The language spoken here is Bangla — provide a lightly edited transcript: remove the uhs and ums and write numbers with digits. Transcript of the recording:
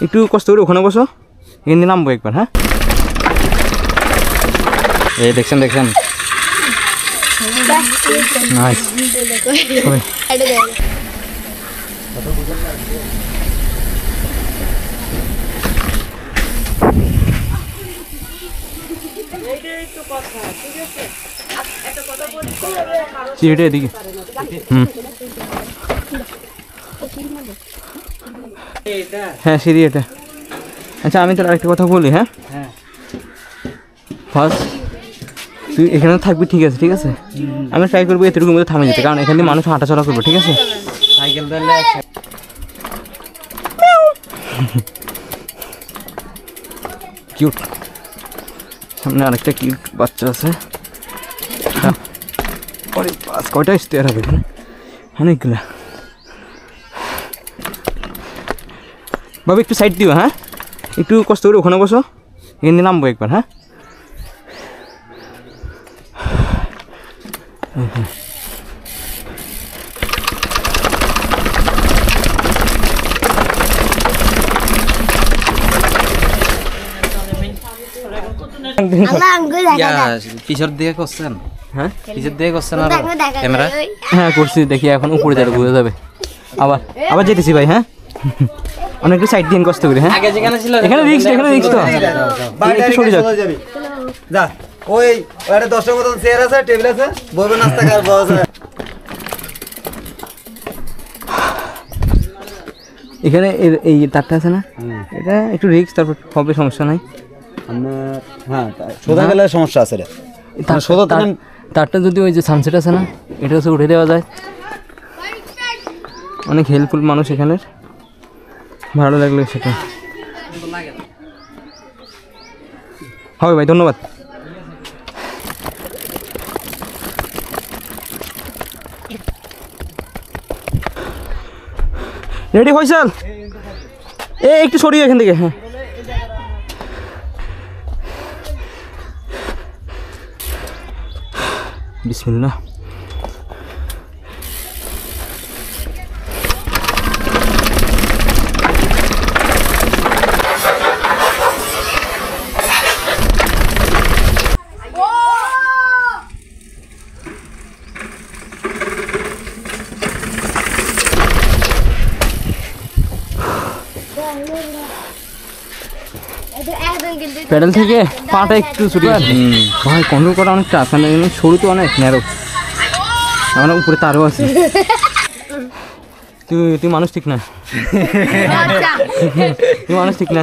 একটু কষ্ট করে ওখানে বসো, এখানে নামবো একবার। হ্যাঁ, এই দেখছেন নাইস। সিঁড়িটা এদিকে। হ্যাঁ সিঁড়ি এটা। আচ্ছা আমি তোর আরেকটা কথা বলি। হ্যাঁ, ফার্স্ট তুই এখানে থাকবি, ঠিক আছে? ঠিক আছে, আমি ট্রাই করবো এতটুকুর মধ্যে থামে যেতে, কারণ এখানে মানুষ হাঁটাচলা করবো। ঠিক আছে, সাইকেল কিউট, সামনে আরেকটা কিউট বাচ্চা আছে। কয়টা স্টেয়ার হবে এখানে? অনেকগুলা। বাবা একটু সাইড দিও। হ্যাঁ, একটু কষ্ট করে ওখানে বসো, এখানে নামবো একবার। হ্যাঁ, পিছর দিয়ে করছেন? হ্যাঁ, পিছর দিয়ে করছেন আর ক্যামেরা? হ্যাঁ করছি, দেখি এখন উপরে যাবে, বোঝা যাবে। আবার যেতেছি ভাই। হ্যাঁ, অনেকটা সাইড দিয়ে কষ্ট করে। হ্যাঁ, আগে যেখানে ছিল এখানে রিস্ক তো একটু সরে যাও। যা ওই একটা 10টার মতন চেয়ার আছে, টেবিল আছে, বসবে, নাস্তা খাওয়ার বসে। এখানে এই তারটা আছে না, এটা একটু রিস্ক, তারপর হবে, সমস্যা নাই। হ্যাঁ, সোজা গেলে সমস্যা আছে রে। তারটা যদি ওই যে সানসেট আছে না, এটা হচ্ছে উঠে দেওয়া যায়। অনেক হেল্পফুল মানুষ এখানের, ভালো লাগলো সেটা। হবে ভাই, ধন্যবাদ। রেডি ফয়সাল, একটু সরিয়ে এখান থেকে। হ্যাঁ, বিসমিল্লাহ। প্যাডেল থেকে পাটা একটু ছুটি ভাই, কন্ট্রোল করা অনেকটা আসান, সরু তো অনেক ন্যারো, আমরা উপরে তারও আছি। তুই মানুষ ঠিক না, তুই মানুষ ঠিক না।